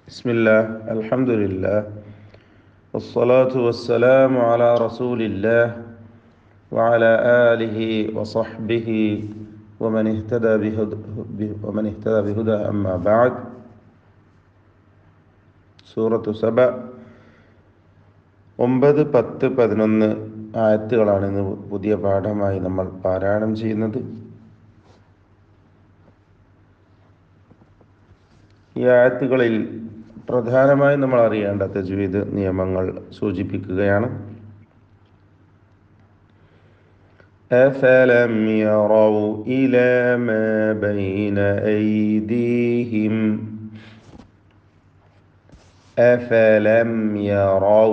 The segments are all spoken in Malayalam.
ബിസ്മില്ലാ അൽഹംദുലില്ലാ വസ്സലാത്തു വസ്സലാമു അലാ റസൂലില്ലാ വഅലാ ആലിഹി വസഹ്ബിഹി വമൻ ഇഹ്തദാ ബിഹുദാ അമ്മാ ബഅദ്. സൂറത്തു സബ 9, 10, 11 ആയത്തുകളാണ് ഇന്ന് പുതിയ പാഠമായി നമ്മൾ പാരായണം ചെയ്യുന്നത്. ഈ ആയത്തുകളിൽ പ്രധാനമായും നമ്മൾ അറിയേണ്ട തജ്വീദ് നിയമങ്ങൾ സൂചിപ്പിക്കുകയാണ്. അഫലം യറൗ ഇലാ മാ ബൈന ഐദീഹിം. അഫലം യറൗ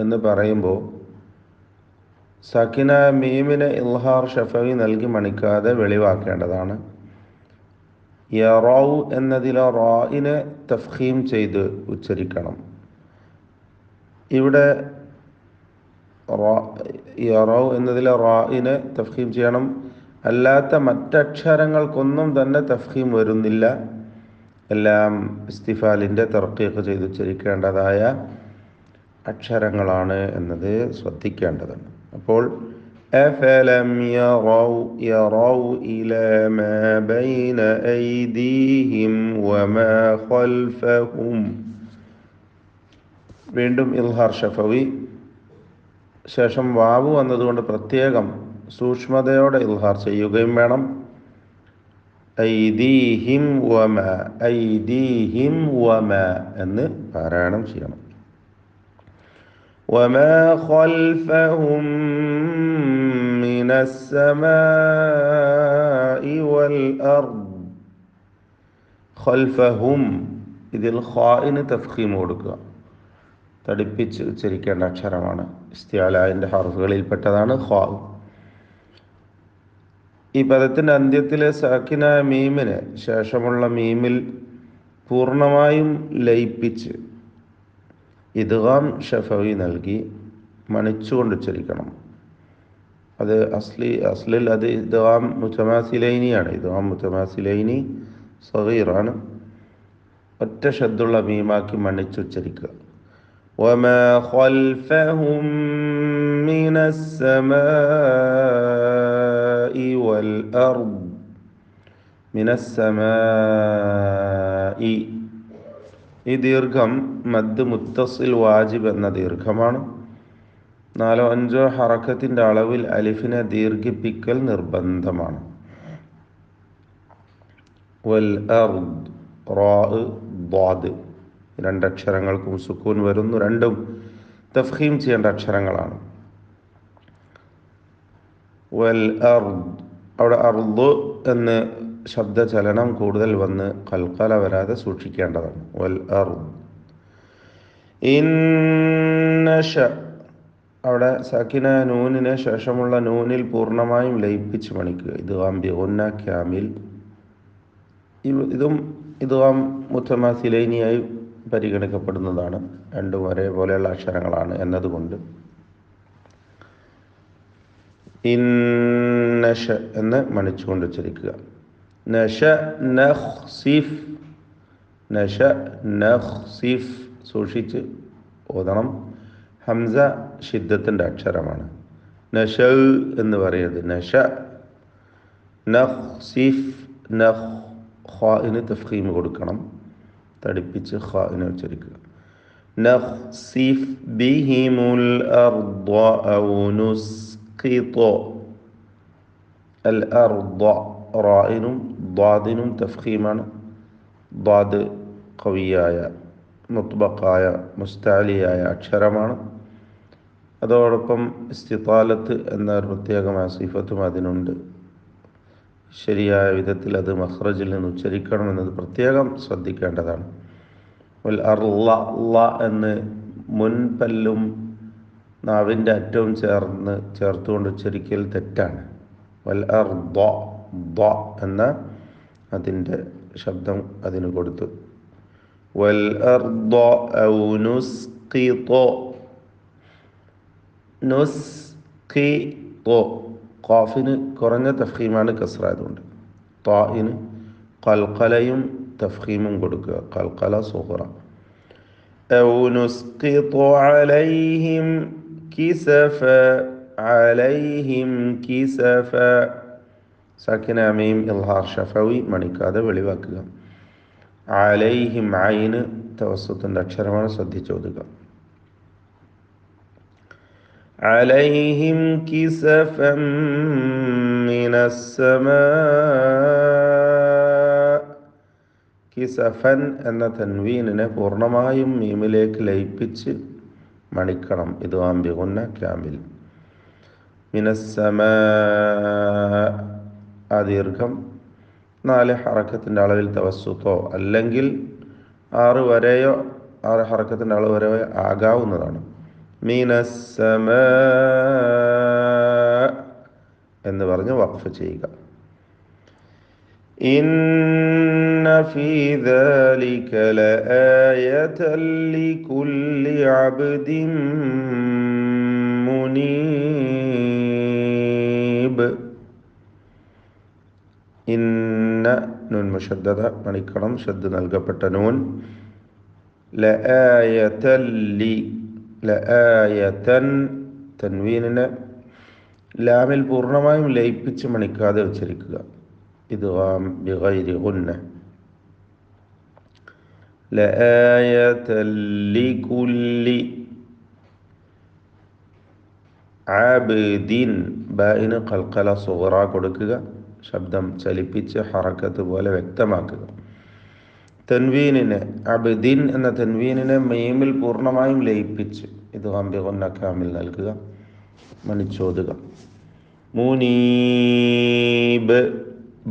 എന്ന് പറയുമ്പോൾ സക്കിന മീമിന് ഇൽഹാർ ഷഫവി നൽകി മണിക്കാതെ വെളിവാക്കേണ്ടതാണ്. യറൗ എന്നതിലെ റായിനെ തഫ്ഖീം ചെയ്ത് ഉച്ചരിക്കണം. ഇവിടെ യറൗ എന്നതിലെ റായിനെ തഫ്ഖീം ചെയ്യണം. അല്ലാത്ത മറ്റക്ഷരങ്ങൾക്കൊന്നും തന്നെ തഫ്ഖീം വരുന്നില്ല. എല്ലാം ഇസ്തിഫാലിൻ്റെ തർക്കീഖ് ചെയ്ത് ഉച്ചരിക്കേണ്ടതായ അക്ഷരങ്ങളാണ് എന്നത് ശ്രദ്ധിക്കേണ്ടതാണ്. അപ്പോൾ അഫലം യറൗ ഇലാ മാ ബൈന ഐദീഹിം വമാ ഖൽഫഹും. വീണ്ടും ഇൽഹാർ ഷഫവി, ശേഷം വാവ് വന്നതുകൊണ്ട് പ്രത്യേകം സൂക്ഷ്മതയോടെ ഇൽഹാർ ചെയ്യുകയും വേണം. ഐദീഹിം വമാ എന്ന് പാരായണം ചെയ്യണം. വമാ ഖൽഫഹും മിനസ് സമാഇ വൽ അർദ്. ഖൽഫഹും ഇതിൽ ഖാഇന് തഫ്ഖീം കൊടുക്കുക, തടിപ്പിച്ച് ഉച്ചരിക്കേണ്ട അക്ഷരമാണ്. ഇസ്തിഅലാഇൻ്റെ ഹർഫുകളിൽപ്പെട്ടതാണ് ഖാ. ഈ പദത്തിൻ്റെ അന്ത്യത്തിലെ സാക്കിന മീമിന് ശേഷമുള്ള മീമിൽ പൂർണ്ണമായും ലയിപ്പിച്ച് ഇദ്ഗാം ഷഫവി നൽകി മണിച്ചുകൊണ്ട് ഉച്ചരിക്കണം. അത് അസ്ലിൽ അത് ഇദ്ഗാം മുതമാസിലൈനിയാണ്. ഇദ്ഗാം മുതമാസിലൈനി സഗീറാണ്. ഒറ്റ ഷദ്ദുള്ള മീമാക്കി മണിച്ചുച്ചരിക്കുക. വമാ ഖൽഫഹും മിനസ് സമാഇ വൽ അർദ്. മിനസ് സമാഇ, ഈ ദീർഘം മദ് മുത്തസിൽ വാജിബ് എന്ന ദീർഘമാണ്. 4-5 ഹറക്കത്തിൻ്റെ അളവിൽ അലിഫിനെ ദീർഘിപ്പിക്കൽ നിർബന്ധമാണ്. വൽ അർദ്, റാ, ദ്വാദ്, രണ്ടക്ഷരങ്ങൾക്കും സുക്കൂൻ വരുന്നു. രണ്ടും തഫ്ഖീം ചെയ്യേണ്ട അക്ഷരങ്ങളാണ്. വൽ അർദ്, അവിടെ അർദ് എന്ന് ശബ്ദചലനം കൂടുതൽ വന്ന് ഖൽഖല വരാതെ സൂക്ഷിക്കേണ്ടതാണ്. വൽ അർദ്. ഇന്നശ, അവിടെ സക്കിന നൂനിന് ശേഷമുള്ള നൂനിൽ പൂർണ്ണമായും ലയിപ്പിച്ച് മണിക്കുക. ഇദ്ഗാം ബിഗുന്ന കാമിൽ. ഇതും ഇദ്ഗാം മുതമാസിലൈനിയായി പരിഗണിക്കപ്പെടുന്നതാണ്. രണ്ടും ഒരേപോലെയുള്ള അക്ഷരങ്ങളാണ് എന്നതുകൊണ്ട് ഇന്നശ എന്ന് മണിച്ചുകൊണ്ട് ഉച്ചരിക്കുക. നശ നഖ്സിഫ്, നശ നഖ്സിഫ് സൂക്ഷിച്ച് ഓതണം. ഹംസ ഷിദ്ദത്തിൻ്റെ അക്ഷരമാണ്. നശ എന്ന് പറയരുത്. നശ നഖ്സിഫ്, നഖ്, ഖാഇന് തഫ്ഖീം കൊടുക്കണം, തടിപ്പിച്ച് ഖാഇനെ ഉച്ചരിക്കുക. നഖ്സിഫ് ബിഹിമുൽ അർദ ഔ നുസ്ഖിത. അൽ അർദ, റായിനും ദ്വാദിനും തഫ്ഖീമാണ്. ദ്വാദ് ഖവിയായ മുത്ബഖായ മുസ്തഅലിയായ അക്ഷരമാണ്. അതോടൊപ്പം ഇസ്തിതാലത്ത് എന്ന ഒരു പ്രത്യേകമായ സിഫത്തും അതിനുണ്ട്. ശരിയായ വിധത്തിൽ അത് മഖ്റജിൽ നിന്ന് ഉച്ചരിക്കണം എന്നത് പ്രത്യേകം ശ്രദ്ധിക്കേണ്ടതാണ്. വൽ അർള, ല എന്ന് മുൻപല്ലും നാവിൻ്റെ അറ്റവും ചേർത്തുകൊണ്ട് ഉച്ചരിക്കൽ തെറ്റാണ്. വൽ അർദ, ദ എന്ന അതിൻ്റെ ശബ്ദം അതിന് കൊടുത്തു. വൽ അർദ ഔ നുസ്ഖിത. നുസ്ഖിത, ഖാഫിന് കുറഞ്ഞ തഫ്ഖീമാണ് കസ്റായതുകൊണ്ട്. താഇന് ഖൽഖലയും തഫ്ഖീമും കൊടുക്കുക, ഖൽഖല സുഗ്റ. ഔ നുസ്ഖിതു അലൈഹിം കിസഫ, അലൈഹിം കിസഫ, സാക്കിന മീം ഇൽഹാർ ഷഫവി മണിക്കാതെ വെളിവാക്കുക. അലൈഹിം ഐന് തവസ്സുത്തിന്റെ അക്ഷരമാണ്, ശ്രദ്ധിച്ചോതുക. അലൈഹിം കിസഫൻ മിനസ്സമാ, കിസഫൻ എന്ന തൻവീനിനെ പൂർണ്ണമായും മീമിലേക്ക് ലയിപ്പിച്ച് മണിക്കണം. ഇത് ആംബിഗുന്ന ക്യാമിൽ. മിനസ്സമാ ആ ദീർഘം 4 ഹറക്കത്തിൻ്റെ അളവിൽ തവസ്സുത്തോ അല്ലെങ്കിൽ 6 വരെയോ 6 ഹറക്കത്തിൻ്റെ അളവ് വരെയോ ആകാവുന്നതാണ്. മിനസ്സമാ എന്ന് പറഞ്ഞ് വഖഫ് ചെയ്യുക. ഇന്ന ഫീ ദാലിക ലആയതൻ ലികുല്ലി അബ്ദിൻ മുനീബ്. ഇന്ന നൂൻ മുഷദ്ദദ മണിക്കണം, ഷദ് നൽകപ്പെട്ട നൂൻ. ലആയതൻ ലി, ലആയതൻ തൻവീനിനെ ലാമിൽ പൂർണ്ണമായും ലയിപ്പിച്ച് മണിക്കാതെ ഉച്ചരിക്കുക. ഇദ്ഗാം ബിഗൈരി ഗുന്ന. ലആയതൻ ലികുല്ലി അബ്ദിൻ, ബാഇന് ഖൽഖല സുഗ്റ കൊടുക്കുക, ശബ്ദം ചലിപ്പിച്ച് ഹറക്കത്ത് പോലെ വ്യക്തമാക്കുക. തൻവീനിനെ അബ്ദിൻ എന്ന തൻവീനിനെ മീമിൽ പൂർണ്ണമായും ലയിപ്പിച്ച് ഇദ്ഗാം ബിഗുന്ന കാമിൽ നൽകുക, മണിച്ചോതുക. മുനീബ്,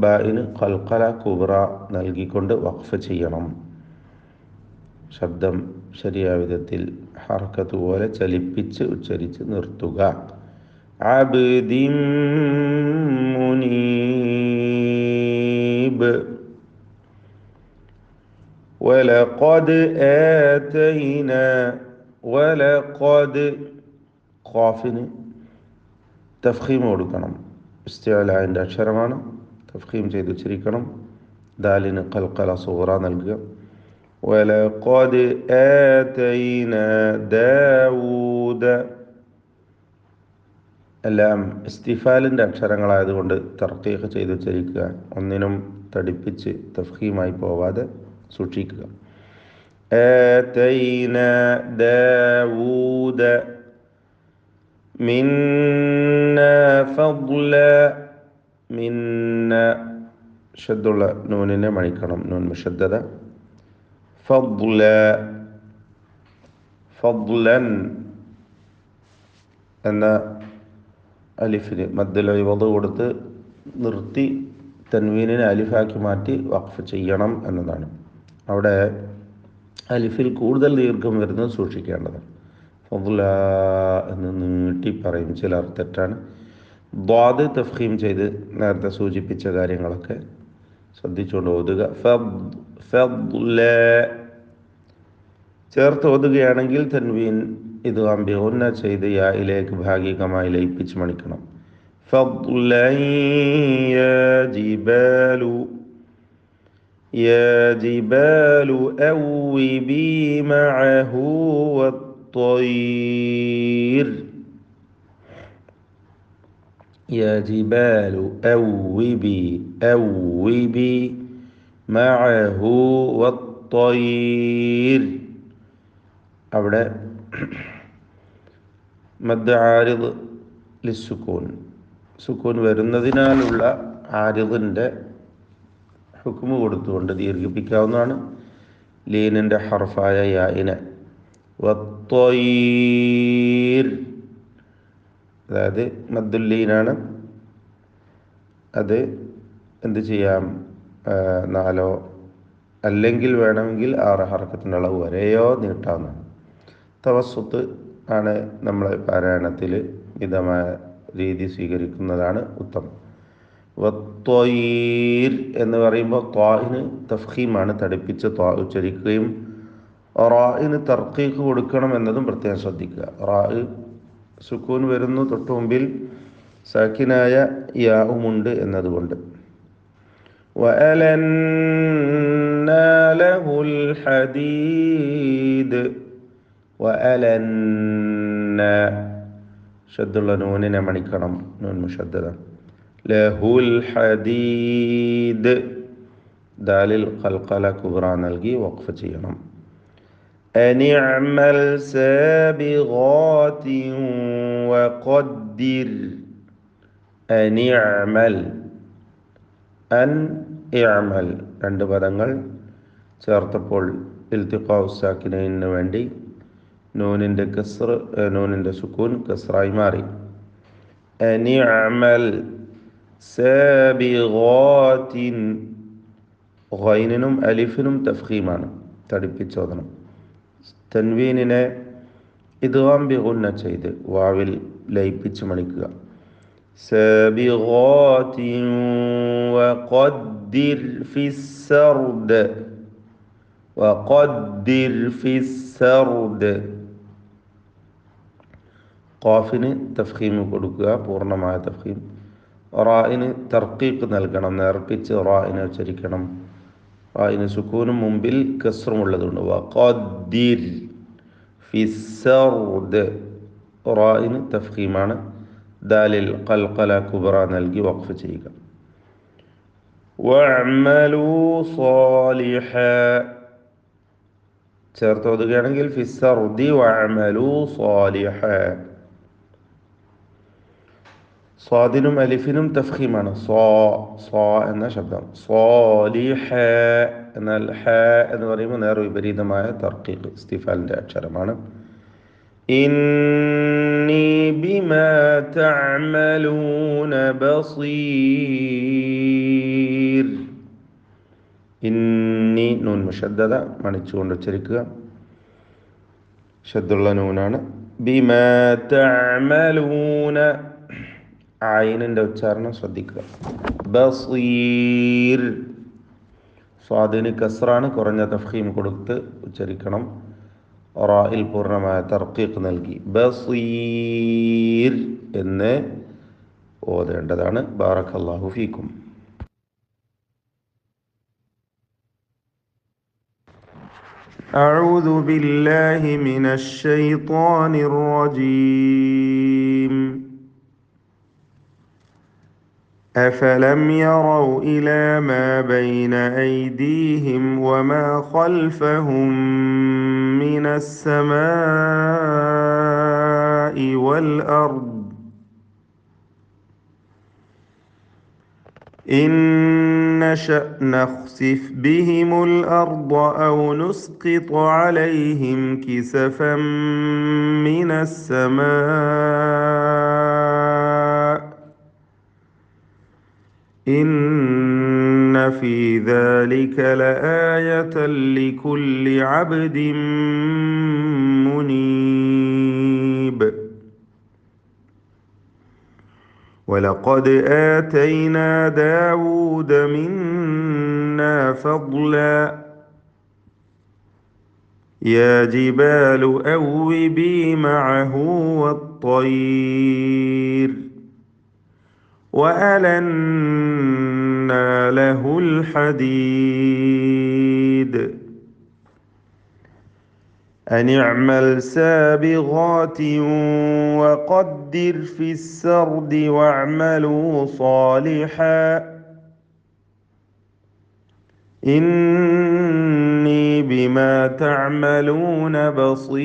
ബാഇന് ഖൽഖല കുബ്ര നൽകിക്കൊണ്ട് വഖഫ് ചെയ്യണം. ശബ്ദം ശരിയായ വിധത്തിൽ ഹർക്കത്ത് പോലെ ചലിപ്പിച്ച് ഉച്ചരിച്ച് നിർത്തുക. അബ്ദിൻ മുനീബ്. വലഖദ് ആതൈന, വലഖദ് ഖാഫിന് തഫ്ഖീം കൊടുക്കണം. ഇസ്തിഅലാന്റെ അക്ഷരമാണ്, തഫ്ഖീം ചെയ്ത് ഉച്ചരിക്കണം. ദാലിന് ഖൽഖല സുഗ്റ നൽകുക. വലഖദ് ആതൈന ദാവൂദ, എല്ലാം ഇസ്തിഫാലിൻ്റെ അക്ഷരങ്ങളായതുകൊണ്ട് തർക്കീഖ് ചെയ്ത് ഉച്ചരിക്കുക. ഒന്നിനും തടിപ്പിച്ച് തഫ്ഖീമായി പോവാതെ സൂക്ഷിക്കുക. ആതൈന ദാവൂദ മിന്ന ഫദ്ല, മിന്ന ഷദ്ദുള്ള നൂനിനെ മണിക്കണം, നൂൻ മുഷദ്ദദ. ഫദ്ല, ഫദ്ലൻ എന്ന അലിഫിന് മദ്ദുൽ ഇവദ് കൊടുത്ത് നിർത്തി തൻവീനിനെ അലിഫാക്കി മാറ്റി വഖഫ് ചെയ്യണം എന്നതാണ്. അവിടെ അലിഫിൽ കൂടുതൽ ദീർഘം വരുന്നത് സൂക്ഷിക്കേണ്ടതാണ്. ഫദ്ല എന്ന് നീട്ടി പറയും ചിലർ, തെറ്റാണ്. ദ്വാദ് തഫ്ഖീം ചെയ്ത് നേരത്തെ സൂചിപ്പിച്ച കാര്യങ്ങളൊക്കെ ശ്രദ്ധിച്ചുകൊണ്ട് ഓതുക. ഫദ്ല ചേർത്ത് ഓതുകയാണെങ്കിൽ തൻവീൻ ഇദ്ഗാം ബിഗുന്ന ചെയ്ത് യായിലേക്ക് ഭാഗികമായി ലയിപ്പിച്ച് മണിക്കണം. ഫദ്ലൻ യാ ജിബാലു, യാ ജിബാലു അവ്വിബി മഅഹു വത്ത്വയ്ർ, യാ ജിബാലു അവ്വിബി, അവ്വിബി മഅഹു വത്ത്വയ്ർ. അവിടെ മദ് ആരിദ് ലിസ്സുക്കൂൻ, സുക്കൂൻ വരുന്നതിനാലുള്ള ആരിദിൻ്റെ ഹുക്മ് കൊടുത്തുകൊണ്ട് ദീർഘിപ്പിക്കാവുന്നതാണ്. ലീനിൻ്റെ ഹർഫായ യായിനെ. വത്ത്വയ്ർ, അതായത് മദ്ദുല്ലീനാണ്. അത് എന്ത് ചെയ്യാം, 4 അല്ലെങ്കിൽ വേണമെങ്കിൽ 6 ഹർക്കത്തിൻ്റെ അളവ് വരെയോ നീട്ടാവുന്നതാണ്. തവസ്സുത്ത് ആണ് നമ്മൾ പാരായണത്തിൽ മിതമായ രീതി സ്വീകരിക്കുന്നതാണ് ഉത്തമം. വത്ത്വയ്ർ എന്ന് പറയുമ്പോൾ ത്വാഇന് തഫ്ഖീമാണ്, തടിപ്പിച്ച് ത്വാ ഉച്ചരിക്കുകയും റാഇന് തർക്കീഖ് കൊടുക്കണം എന്നതും പ്രത്യേകം ശ്രദ്ധിക്കുക. റാ സുക്കൂൻ വരുന്നു, തൊട്ടു മുമ്പിൽ സാക്കിനായ യാവുമുണ്ട് എന്നതുകൊണ്ട്. وألنا له الحديد وألنا ഷദ്ദുള്ള നൂനിനെ മണിക്കണം. നൂൻ മുഷദ്ദദ. ലഹുൽ ഹദീദ്. ദാലിൽ ഖൽഖല കുബ്ര നൽകി വഖഫ് ചെയ്യണം. അനിഅമൽ സാബിഗാതിൻ വഖദ്ദിർ. അനിഅമൽ അൻ ഇഅമൽ രണ്ട് പദങ്ങൾ ചേർത്തപ്പോൾ ഇൽത്തിഖാഉ സാക്കിനൈന് വേണ്ടി നൂനിൻ്റെ സുക്കൂൻ കസ്റായി മാറി. അനിഅമൽ സാബിഗാതിൻ. ഗൈനിനും അലിഫിനും തഫ്ഖീമാണ്, തടിപ്പിച്ചോദനം. തൻവീനിനെ ഇദ്ഗാം ബിഗുന്ന ചെയ്ത് വാവിൽ ലയിപ്പിച്ച് മണിക്കുക. സാബിഗാതിൻ വഖദ്ദിർ ഫിസ്സർദ്. വഖദ്ദിർ ഫിസ്സർദ്. ഖാഫിന് തഫ്ഖീം കൊടുക്കുക, പൂർണ്ണമായ തഫ്ഖീം. റായിന് തർക്കീഖ് നൽകണം, നേർപ്പിച്ച് റായിനെ ഉച്ചരിക്കണം. റായിന് സുക്കൂനും മുമ്പിൽ കസ്റും ഉള്ളതുണ്ട്. വഖദ്ദിർ ഫിസ്സർദ്. റായിന് തഫ്ഖീമാണ്. ദാലിൽ ഖൽഖല കുബ്ര നൽകി വഖഫ് ചെയ്യുക. വഅമലു സാലിഹ ചേർത്തോതുകയാണെങ്കിൽ ഫിസ്സർദി വഅമലു സാലിഹ. സ്വാദിനും അലിഫിനും തഫ്ഖീമാണ്. സോ എന്ന ശബ്ദം. സാലിഹ എന്നാൽ ഹ എന്ന് പറയുമ്പോൾ നേർ വിപരീതമായ തർക്കീഖ് ഇസ്തിഫാലിൻ്റെ അക്ഷരമാണ്. ഇന്നി ബിമാ തഅമലൂന ബസീർ. ഇന്നി നൂൻ മുഷദ്ദദ മണിച്ചുകൊണ്ട് ഉച്ചരിക്കുക. ഷദ്ദുള്ള നൂനാണ്. ബിമാ തഅമലൂന ആയിനിൻ്റെ ഉച്ചാരണം ശ്രദ്ധിക്കുക. ബസീർ. സ്വാദിന് കസ്റാണ്, കുറഞ്ഞ തഫ്ഖീം കൊടുത്ത് ഉച്ചരിക്കണം. റായിൽ പൂർണ്ണമായ തർക്കീഖ് നൽകി ബസീർ എന്ന് ഓതേണ്ടതാണ്. ബാറക്കല്ലാഹു ഫീക്കും. أعوذ بالله من الشيطان الرجيم. أفلم يروا إلى ما بين أيديهم وما خلفهم من السماء والأرض إن نشأ نخسف بهم الأرض أو نسقط عليهم كسفا من السماء إن في ذلك لآية لكل عبد منيب. ولقد آتينا داود منا فضلا يا جبال أوبي معه والطير وألنا له الحديد أن اعمل سابغات وقدر في السرد واعملوا صالحا إني بما تعملون بصير.